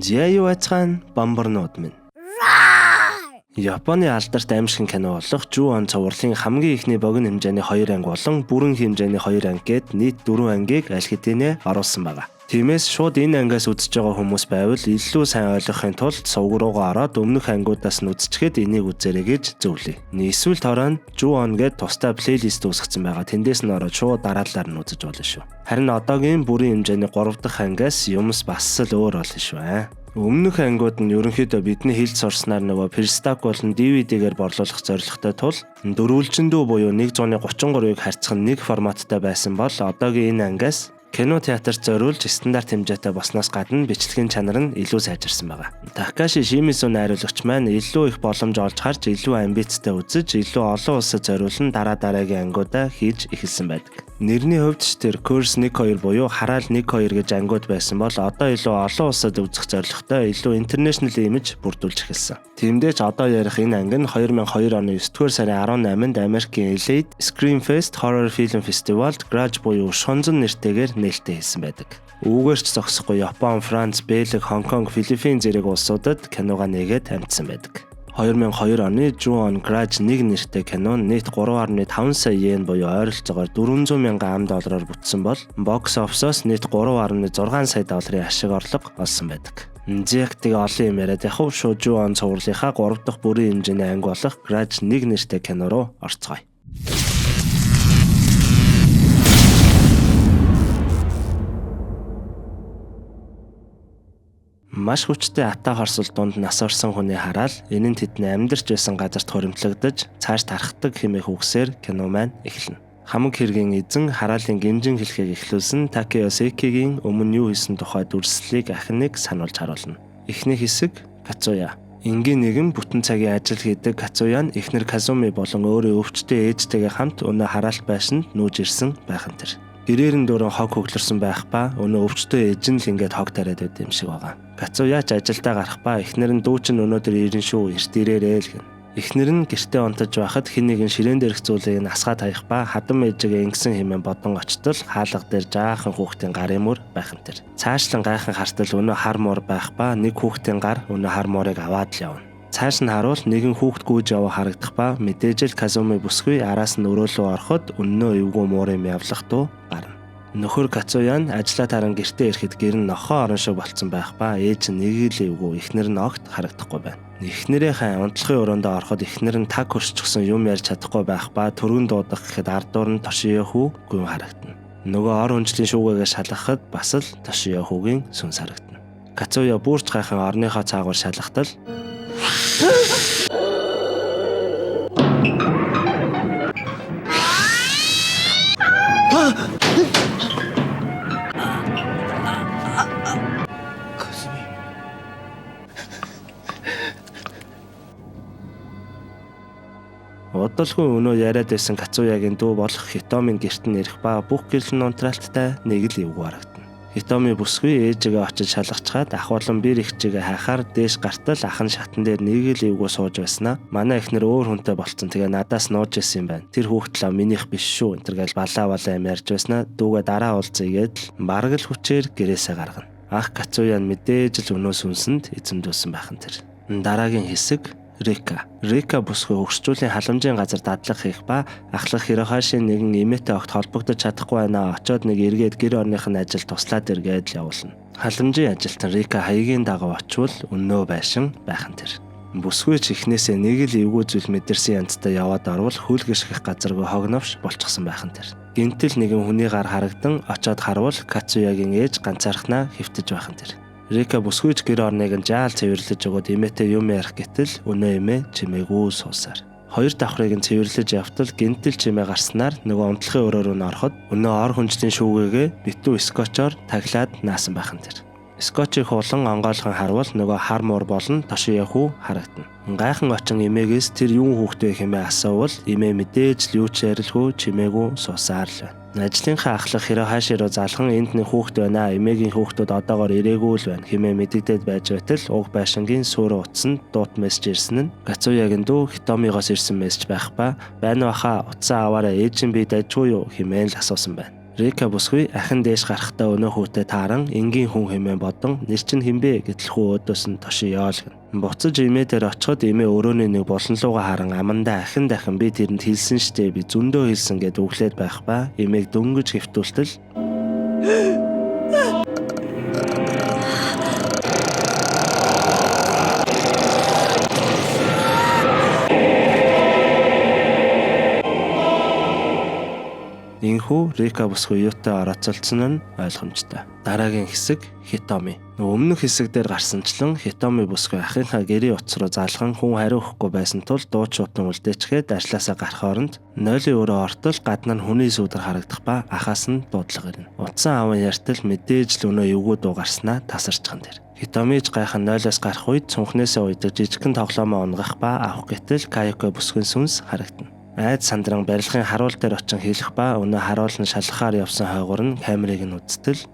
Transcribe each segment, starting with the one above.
Зяю ацхан бамбарнууд минь. Японы алдарт аимшигын кино болох Ju-on цувралын хамгийн ихний богино хэмжээний 2 анги болон бүрэн хэмжээний 2 анги гээд нийт 4 ангийг аль хэдийнэ оруулсан байна. Тиймээс шууд энэ ангиас үзэж байгаа хүмүүс байвал илүү сайн ойлгохын тулд сувг руугаа ороод өмнөх ангиудаас нь үзчихэд энийг үзээрэй гэж зөвлөе. Эсвэл торон Ju-on гээд тусдаа плейлист үүсгэсэн байгаа. Тэндээс нь ороод шууд дараалалаар нь үзэж болно шүү. Харин одоогийн бүрэн хэмжээний 3 дахь ангиас юмс бас л өөр болно шүү. Өмнөх ангиуд нь ерөнхийдөө бидний хэлж сурснаар нөгөө перстак болон DVD-гээр борлуулах зорилготой тул дөрвөлжиндүү буюу 133-ыг харьцах нэг форматтай байсан бол одоогийн энэ ангиас кино театрт зориулж стандарт хэмжээтэй болсноос гадна бичлэгийн чанар нь илүү сайжирсан байна. Такаши Шимизу найруулагч маань илүү их боломж олж харж илүү амбицтай үзэж илүү олон улсад зориулсан дараагийн ангиудаа хийж эхэлсэн байдаг. Нэрний хувьд ч тэр Curse 1-2 буюу хараал 1-2 гэж ангиуд байсан бол одоо илүү олон улсад үзэх зорилготой илүү international image бүрдүүлж эхэлсэн. Тиймдээ ч одоо ярих энэ анги нь 2002 оны 9-р сарын 18-нд Америкийн LA-д Screamfest Horror Film Festival-д Grudge буюу Shonzon нэртэйгээр нээлттэй хийсэн байдаг. Үүгээр ч зогсохгүй Япон, Франц, Бельги, Хонконг, Филиппин зэрэг улсуудад киногаа нээгээд амжсан байдаг. 2002 оны Ju-on Grudge 1 нэртэй кино нийт 3.5 сая йен буюу ойролцоогоор 400 мянган $аар бүтсэн бол бокс офисоос нийт 3.6 сая $-ын ашиг орлого олсон байдаг. Зэгтэг олон юм яриад яг шууд Ju-on цувралынхаа 3 дахь бүрийн хэмжээний анги болох Grudge 1 нэртэй кино руу орцгоё. Маш хүчтэй ата хорсол дунд нас орсон хүний хараал энэ нь тэдний амьдарч байсан газарт хуримтлагдаж цааш тархдаг хэмээх үгсээр кино маань эхэлнэ. Хамаг хэргийн эзэн хараалын гинжин хэлхийг эхлүүлсэн Такео Секигийн өмнө юу хийсэн тухай дүрслэлийг ахин нэг сануулж харуулна. Эхний хэсэг Кацуя. Энгийн нэгэн бүтэн цагийн ажил хийдэг Кацуя нь эхнэр Казуми болон өөрийн өвчтөе ээжтэйгээ хамт өнөө хараалт байшинд нүүж ирсэн байхан тэр. Гэрээр нь дөрөн хог хөглөрсөн байх ба өнөө өвчтөе ээж нь л ингээд хог тариад байд юм шиг байгаа. Кацуя ч ажилдаа гарах ба эхнэр нь дүү чинь өнөөдөр ирэн шүү эрт ирээрээ л гэн. Эхнэр нь гэртээ унтаж байхад хэн нэгэн ширээн дээрх зүйлийг нь асгаа таях ба хадам ээжигээ ингэсэн хэмээн бодон очтол хаалга дээр жаахан хүүхдийн гарын мөр байхан тэр. Цаашлан гайхан хартал өнөө хар муур байх ба нэг хүүхдийн гар өнөө хар муурыг аваад л явна. Цааш нь харуул нэгэн хүүхд гүйж яваа харагдах ба мэдээж л Казуми бүсгүй араас нь өрөөлөө ороход өнөө эвгүй муурын явлах дуу гарна. Нөхөр Кацуя нь ажлаа таран гэртээ ирэхэд гэр нь нохоо орон шиг болцсон байх ба ээж нь нэг л эвгүй эхнэр нь огт харагдахгүй байна. Эхнэрийнхээ унтлахын өрөөндөө ороход эхнэр нь таг хөрсчихсөн юм ярьж чадахгүй байх ба түргэн дуудах гэхэд ардуур нь Тошиёху гүн харагдана. Нөгөө ор хүнжлийн шүүгээгээ шалгахад бас л Тошиёхугийн сүнс харагдана. Кацуя бүрч гайхан орныхоо цаагаар шалгахтал Удалгүй өнөө яриад байсан Кацуягийн дүү болох Хитомийн гэрт нь ирэх ба бүх гэрэл нь унтраалттай нэг л эвгүй харагдана. Хитоми бүсгүй ээжигээ очиж шалгачаад ах болон бэр ихчигээ хайхаар дээш гартал ахын шатан дээр нэг л эвгүй сууж байснаа манай эхнэр өөр хүнтэй болцсон. Тэгээ надаас нууж исэн юм байна. Тэр хүүхдэлээ минийх биш шүү. Энтергээл балаа юм ярьж байснаа дүүгээ дараа уулзъя гээд бараг л хүчээр гэрээсээ гаргана. Ах Кацуя нь мэдээж л өнөө сүнсэнд эзэмдүүлсэн байхан тэр. Дараагийн хэсэг Рика бүсгүй хөгшчүүлийн халамжийн газар дадлаг хийх ба ахлах Хирохашийн нэгэн эмээтэй огт холбогдож чадахгүй байна. Очоод нэг эргээд гэр орных нь ажил туслаад эргээд л явуулна. Халамжийн ажилтан Рика хаягийн дагав очвол өнөө байшин байхан тэр. Бүсгүй ч эхнээсээ нэг л эвгүй зүйл мэдэрсэн янзтай яваад орвол хөл гიშгэх газаргүй хогновш болчихсон байхан тэр. Гинтэл нэгэн хүний гар харагдан очоод харвал Кацуягийн ээж ганцаархнаа хэвтэж байхан тэр. Рика бүсгүйч гэр орныг нь жаал цэвэрлэж өгөөд эмээтэй юм ярих гэтэл өнөө эмээ чимээгүй суусаар. Хоёр давхрыг нь цэвэрлэж явтал гинтэл чимээ гарснаар нөгөө унтлахын өрөө рүү ороход өнөө ор хүнжлийн шүүгээгээ битүү скотчоор таглаад наасан байхан тэр. Скотчийг хуулан онгойлхон харвал нөгөө хар муур болон Тошиёху харагдана. Гайхан очин эмээгээс тэр юун хүүхдээ хэмээн асуувал эмээ мэдээж л юу ч ярилгүй чимээгүй суусаар л байна. Ажлынхаа ахлах Хирохаши руу залхан энд нэг хүүхэд байна. Эмээгийн хүүхдүүд одоогоор ирээгүй л байна. Хэмээн мэдэгдээд байж байтал уг байшингийн суур утсанд дуут мессеж ирсэн нь Кацуягийн дүү Хитомигоос ирсэн мессеж байх ба байна баха утсаа аваараа ээж нь би дайжгүй юу хэмээн л асуусан байна. Рика бүсгүй ахин дээш гарахтаа өнөө хүүтэй тааран энгийн хүн хэмээн бодон нэр чинь хинбэ гэтэл хүү өөдөөс нь Тошиё л гэнэ. Буцаж эмээ дээр очиход эмээ өрөөний нэг болонлууга харан амандаа ахин дахин би тэрэнд хэлсэн штэ би зөндөө хэлсэн гэд өглөөд байх ба эмээг дөнгөж хэвтүүлтэл Инхүү Рика бүсгүй юутай орооцолцсон нь ойлгомжтой. Дараагийн хэсэг Хитоми. Өмнөх хэсэг дээр гарсанчлан Хитоми бүсгүй ахынхаа гэрийн утас руу залган хүн хариу өгөхгүй байсан тул дууд шуутан үлдээчгээд ажлаасаа гарах оронд нойлын өрөө ортол гадна нь хүний сүудэр харагдах ба ахаас нь дуудлага ирнэ. Утсан аавын яртал мэдээж л өнөө эвгүй дуу гарснаа тасарчхан тэр. Хитомиж гайхан нойлоос гарах үед цүнхнээсээ уйдаг жижигхэн тоглоомоо унгах ба авах гэтэл Каюко бүсгүйн сүнс харагдана. Айд сандран барилгын харуул дээр очин хийлэх ба өнөө харуул нь шалхахаар явсан хойгоор нь камерыг нь үзтэл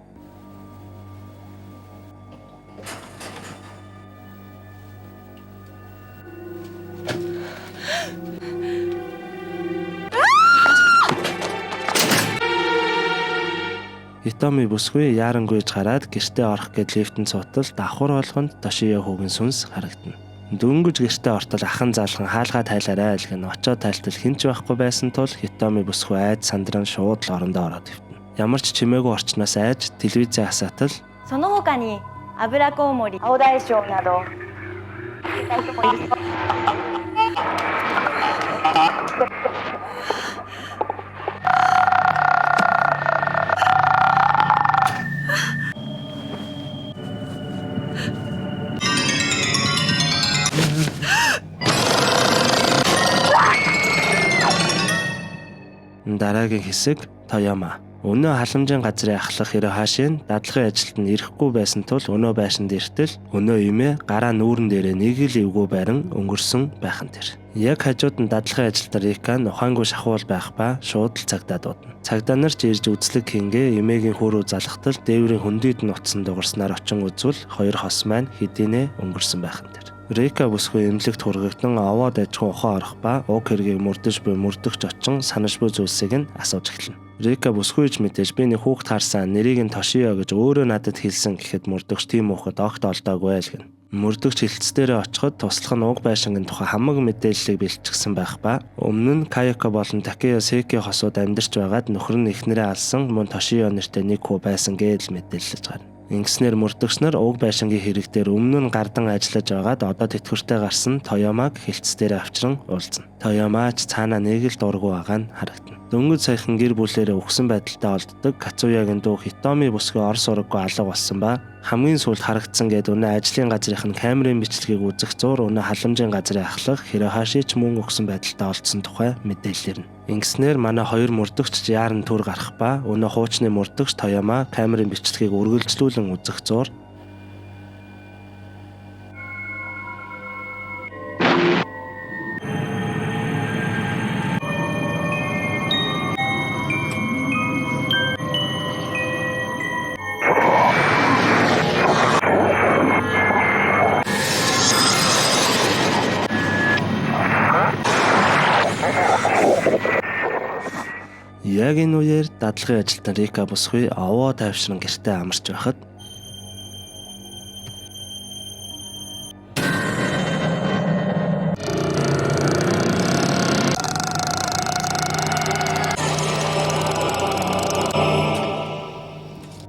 Хитоми бүсгүй яарангүйж гараад гэртээ орох гэд лифтэнд суудтал давхар болгонд Тошиё хүүгийн сүнс харагдана. Дөнгөж гэртээ ортол ахын залхан хаалгаа тайлаарай л гэн очоод тайлтал хинч байхгүй байсан тул Хитоми бүсгүй айд сандран шууд л орондоо ороод ивтэн. Ямар ч чимээгүй орчноос айж телевизээ хасаатал その他に油コウモリ、青大将など大丈夫ですか？Дараагийн хэсэг Тоёма. Өнөө халамжийн газрын ахлах Хирошийн дадлахын ажилд нь ирэхгүй байсан тул өнөө байшинд иртэл өнөө имээ гараа нүүрэн дээрээ нэг л эвгүй байран өнгөрсөн байхан тэр. Яг хажууд нь дадлахын ажилтар Рика ухаангүй шахуул байх ба шууд л цагдаа дуудана. Цагдаа нар ч ирж үзлэг хингээ эмээгийн хөөрөө залхтал дээврийн хөндийд нь утсан дугарснаар очин үзвэл хоёр хос маань хэдийнэ өнгөрсөн байхан тэр. Рика бүсгүй эмнэлэгт хүргэгдэн овоод ажгүй ухаан орох ба уг хэргийг мөрдөж буй мөрдөгч очин санаж буй зүйлсийг нь асууж эхэлнэ. Рика бүсгүйч мэдээж би нэг хүүхд харсан нэрийг нь Тошиё гэж өөрөө надад хэлсэн гэхэд мөрдөгч тийм хүүхэд огт олдоогүй л гэнэ. Мөрдөгч хилцдэрээ очиход туслах нь уг байшингийн тухай хамаг мэдээллийг бэлтгэсэн байх ба өмнө нь Каюко болон Такео Секи хосууд амьдарч байгаад нөхөр нь эхнэрээ алсан мөн Тошиё нэртэй нэг хүү байсан гэж мэдээлж гарна. Ингэснээр мөрдөгч нар уг байшингийн хэрэг дээр өмнө нь гардан ажиллаж байгаад одоо тэтгэвртэй гарсан Тоёмаг хилцдэрээ авчран уулзна. Тоёмаач цаанаа нэг л дургу байгаа нь харагдана. Дөнгөж саяхан гэр бүлээрээ өгсөн байдалтай олддог Кацуягийн дүү Хитоми бүсгүй орс ураггүй алга болсон ба хамгийн сүүлд харагдсан гэд өнөө ажлын газрын камерын бичлэгийг үзэх зур өнөө халамжийн газрын ахлах Хироши ч мөн өгсөн байдалтай олдсон тухай мэдээлэл ирнэ. Ингэснээр манай хоёр мөрдөгч яаран түр гарах ба өнөө хуучны мөрдөгч Тоёма камерын бичлэгийг үргэлжлүүлэн үзэх зур яг энэ үеэр дадлахын ажилтан Рика бүсгүй овоо тайвшран гэртээ амарч байхад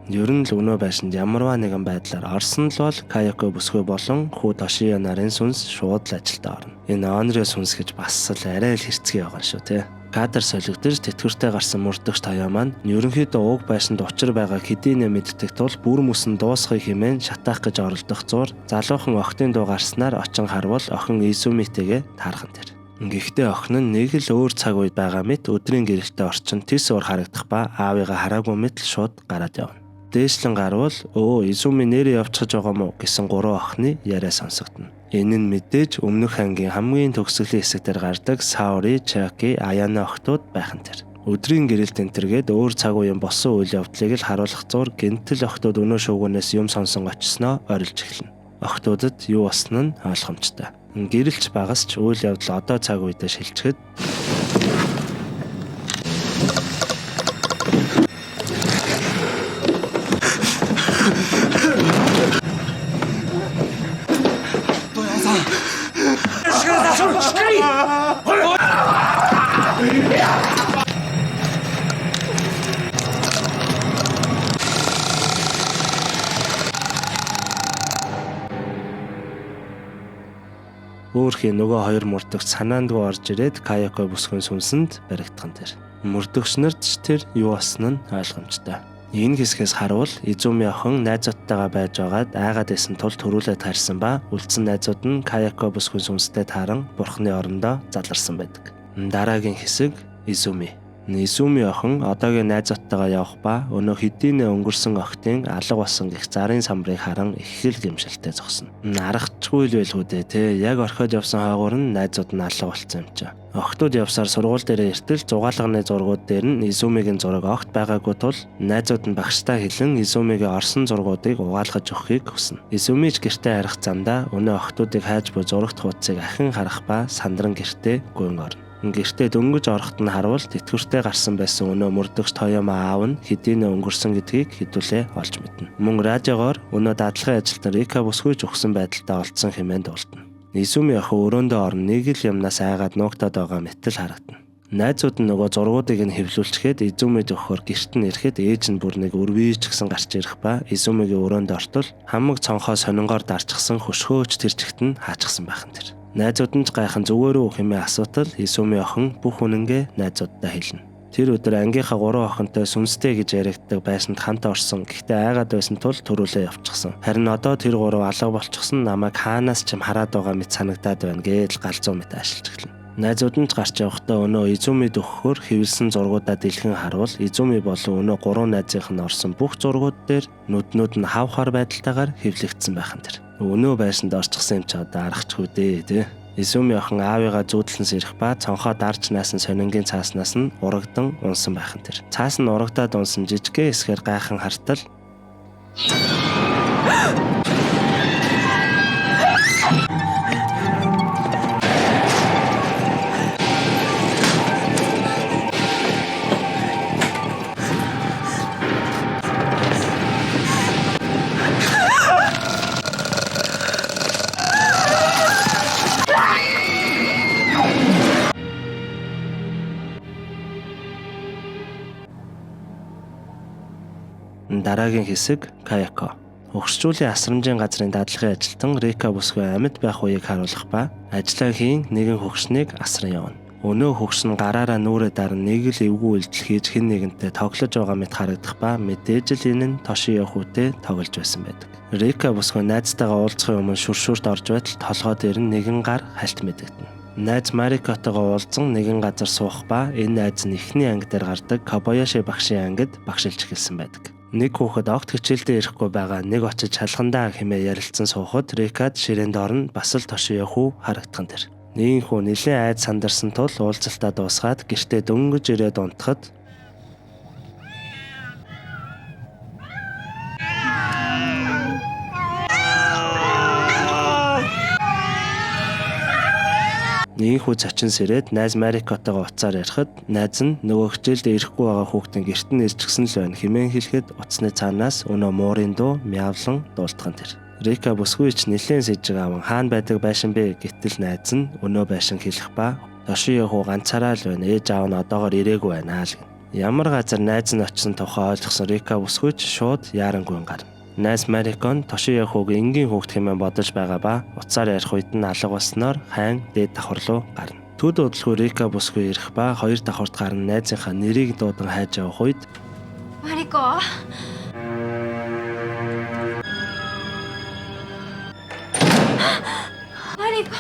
ер нь л өнөө байшинд ямарваа нэгэн байдлаар орсон л бол Каюко бүсгүй болон хүү Тошиё нарын сүнс шууд л ажилдаа орно. Энэ Онрё сүнс гэж бас л арай л хэрцгий байгаа шүү те. Кадр солигдож тэтгэвртэй гарсан мөрдөгч Тоёо маань ерөнхийдөө уг байшинд учир байгааг хэдийнэ мэддэг тул бүр мөсөн дуусхыг хэмээн шатаах гэж оролдох зур залуухан охтын дуу гарснаар очин харвал охин Изумитэйгээ таархан тэр. Гэхдээ охин нь нэг л өөр цаг үед байгаа мэт өдрийн гэрэлтэй орчин тис уур харагдах ба аавыгаа хараагүй мэт л шууд гараад явна. Дээшлэн гарвал Изуми нэрээ явчихж байгаа мó гэсэн гурван охины яриа сонсогдно. Энэ нь мэдээж өмнөх ангийн хамгийн төгсгөлийн хэсэгтэр гардаг Саори, Чаки, Аяна охтууд байхан тэр. Өдрийн гэрэлт энтергээд өөр цаг үеийн болсон үйл явдлыг л харуулах зур гэнтэл охтууд өнөө шуугианаас юм сонсон очсноо орилж эхэлнэ. Охтуудад юу болсон нь ойлгомжтой. Гэрэлч багас ч үйл явдал одоо цаг үедээ шилжихэд Хөөхий нөгөө хоёр мөрдөгч санаандгүй орж ирээд Каяко бүсгүйн сүнсэнд баригдхан тэр. Мөрдөгчнөрд ч тэр юу болсон нь ойлгомжтой. Энэ хэсгээс харуул Изуми охин найзуудтайгаа байж байгаад айгаад исэн тул төрүүлээд харсан ба үлдсэн найзууд нь Каяко бүсгүйн сүнстэй тааран бурхны орондоо заларсан байдаг. Дараагийн хэсэг Изуми. Изуми охин одоогийн найзуудтайгаа явах ба өнөө хэдийнэ өнгөрсөн охтын алга болсон гих зарын самбарыг харан их л гэмшилтэй зогсно. Аргачгүй л байлгүй дээ те. Яг орхиод явсан хаагуур нь найзууд нь алга болсон юм чаа. Охтууд явсаар сургууль дээр иртэл зугаалганы зургууд дээр нь Изумигийн зураг огт байгаагүй тул найзууд нь багштай хэлэн Изумигийн орсон зургуудыг угаалгаж өгөхийг хүснэ. Изумич гэртээ харих замдаа өнөө охтуудыг хайж буй зурагт хуудсыг ахин харах ба сандран гэртээ гүйн орно. Гэртээ дөнгөж орохт нь харуул тэтгэвртэй гарсан байсан өнөө мөрдөгч Тоёма аав нь хэдийнэ өнгөрсөн гэдгийг хэдүүлээ олж мэднэ. Мөн радиогоор өнөө даатгалын ажилтан Рика бүсгүйж өгсөн байдалтай олдсон хэмээн дуулдана. Изуми охин өрөөндөө орно нэг л юмнаас айгаад нуугтаад байгаа мэтэл харагдана. Найзууд нь нөгөө зургуудыг нь хэвлүүлчихэд Изумид өгөхөөр гэрт нь ирэхэд ээж нь бүр нэг өрвийч гсэн гарч ирэх ба Изумигийн өрөөнд ортол хамаг цонхоо сонингоор дарчихсан хөшгөөч тэр чигт нь хаачсан байхан тэр. Найзууд нь ч гайхан зүгээрөө хэмээн асуутал Изуми охин бүх үнэнгээ найзуудтай хэлнэ. Тэр өдөр ангийнхаа 3 охинтой сүнстэй гэж яригддаг байсанд хамт орсон. Гэхдээ айгаад байсан тул төрүүлээ явчихсан. Харин одоо тэр 3 алга болчихсон намайг хаанаас ч юм хараад байгаа мэт санагдаад байна гэж галзуу мэт ашиглаж эхэлнэ. Найзууд нь ч гарч явахдаа өнөө Изумид өгөхөөр хэвлсэн зургуудаа дэлгэн харуул Изуми болон өнөө 3 найзынх нь орсон бүх зургууд дээр нүднүүд нь хавхаар байдалтайгаар хэвлэгдсэн байхан тэр. Өнөө байсанд орчихсан юм ч одоо аргачгүй дээ тий. Изуми охин аавыгаа зүүдлэн сэрэх ба цонхоо дарж наасан сонингийн цааснаас нь урагдан унсан байхан тэр. Цаас нь урагдаад унсан жижигхэн эсгээр гайхан хартал дараагийн хэсэг Каяко. Өгшчүүлийн асрамжийн газрын дадлагын ажилтан Рика бүсгүй амьд байх үеийг харуулах ба ажиллаа хийн нэгэн хөгшнийг асран явна. Өнөө хөгш нь гараараа нүрээ даран нэг л эвгүй үйлдэл хийж хэн нэгэнтэй тоглож байгаа мэт харагдах ба мэдээж л энэ нь Тошио хүүтэй тоглож байсан байдаг. Рика бүсгүй найзтайгаа уулзахын өмнө шүршүрт орж байтал толгой дээр нь нэгэн гар хальт мэдэгдэнэ. Найз Марикотойгоо уулзсан нэгэн газар суух ба энэ найз нь эхний анги дээр гардаг Кабаяши багшийн ангид багшилж эхэлсэн байдаг. Нэг хүүхэд огт хичээлдээ ирэхгүй байгаа нэг очиж шалгандаа хэмээн ярилцсан суухад Рикад ширээнд орно бас л Тошио хүү харагдхан тэр. Нэгэн хүн нэлээд айд сандарсан тул уулзалтаа дуусгаад гэртээ дөнгөж ирээд унтахад Нийхүү цачин сэрээд найз Марикотойгоо уцаар ярихад найз нь нөгөө хичээлдээ ирэхгүй байгаа хүүхдийн гэрт нь ирчихсэн л байна хэмээн хэлэхэд уцсны цаанаас өнөө муурын дуу мяавлан дуулдхан тэр. Рика бүсгүйч нэлээд сэжиг аван хаана байдаг байшин бэ гэтэл найз нь өнөө байшин хэлэх ба Тошио хүү ганцаараа л байна ээж аав нь одоогоор ирээгүй байна л гэнэ. Ямар газар найз нь очсон тухай ойлгосон Рика бүсгүйч шууд яарангүй гарна. Найз Марикон Тошио хүүг энгийн хүүхд хэмээн бодож байгаа ба уцаар ярих үед нь алга болсноор хайн дээд давхар руу гарна. Төд удалгүй Рика бүсгүй ирэх ба хоёр давхарт гарна найзынхаа нэрийг дуудан хайж явах үед Марико. Марико.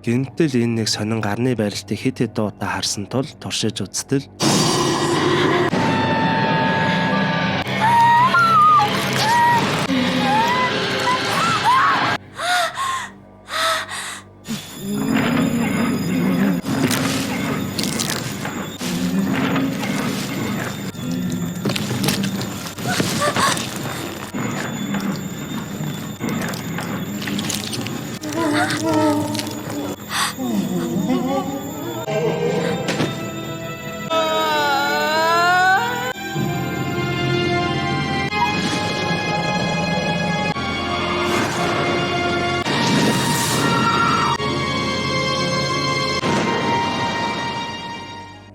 Гэнтэл энэ нэг сонин гарны байралтыг хэд хэд удаа харсан тул туршиж үзтэл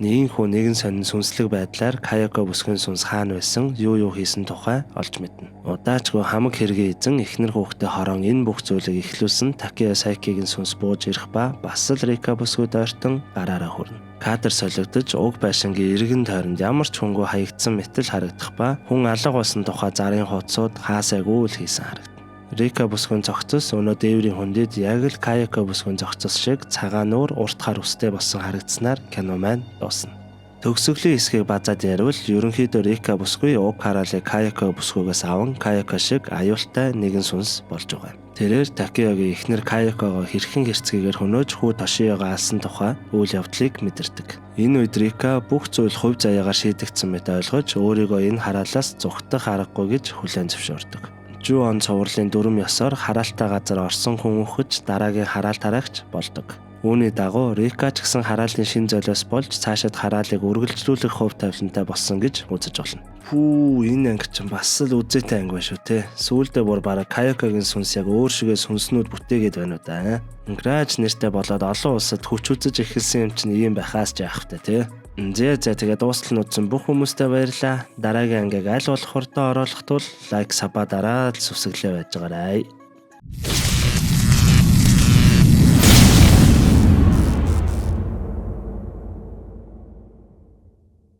Нэгэнхүү нэгэн сонин сүнслэг байдлаар Каяко бүсгүйн сүнс хаана байсан, юу хийсэн тухай олж мэднэ. Удаачгүй хамаг хэргийн эзэн эхнэр хүүхдээ хорон энэ бүх зүйлийг эхлүүлсэн Такея Сайкигийн сүнс бууж ирэх ба бас л Рика бүсгүйд ойртон гараараа хүрнэ. Кадр солигдож уг байшингийн эргэн тойронд ямар ч хүнгүй хаягдсан мэтэл харагдах ба хүн алга болсон тухай зарын хуудсууд хаасайгүй л хийсэн харагдана. Рика бүсгүйн зохицос өнөө дээврийн хүндэд яг л Каяко бүсгүйн зохицос шиг цагаан нуур урт хар үстэй болсон харагдсанаар кино маань дуусна. Төгсгөлийн хэсгийг базаад яривал ерөнхийдөө Рика бүсгүй уг хараалыг Каяко бүсгүйгээс аван Каяко шиг аюултай нэгэн сүнс болж байгаа юм. Тэрээр Такеягийн эхнэр Каякогоо хэрхэн хэрцгийгээр хөнөөж хүү Тошиёгоо алсан тухай үйл явдлыг мэдэрдэг. Энэ үед Рика бүх зүйл хувь заяагаар шийдэгдсэн мэт ойлгож өөрийгөө энэ хараалаас зүгтэх аргагүй гэж хүлээн зөвшөөрдөг. Жуан цувралын дүрм ёсоор хараалтай газар орсон хүн өгч дараагийн хараал тараагч болдог. Үүний дагуу Рика ч гэсэн хараалын шин золиос болж цаашид хараалыг үргэлжлүүлэх хувь тавилантай болсон гэж үзэж болно. Энэ анги чинь бас л үзээтэй анги байна шүү те. Сүүлдээ бүр бараг Каякогийн сүнс яг өөр шигээ сүнснүүд бүтээгээд байна уу да. Грач нэртэй болоод олон улсад хүч үзэж эхэлсэн юм чинь ийм байхаас ч яах вэ те. За тэгээд дуустал нүүдсэн бүх хүмүүстээ баярлалаа. Дараагийн ангийг аль болох хурдан оруулах тул лайк сабаа дараад сүсэглээ байж байгаарай.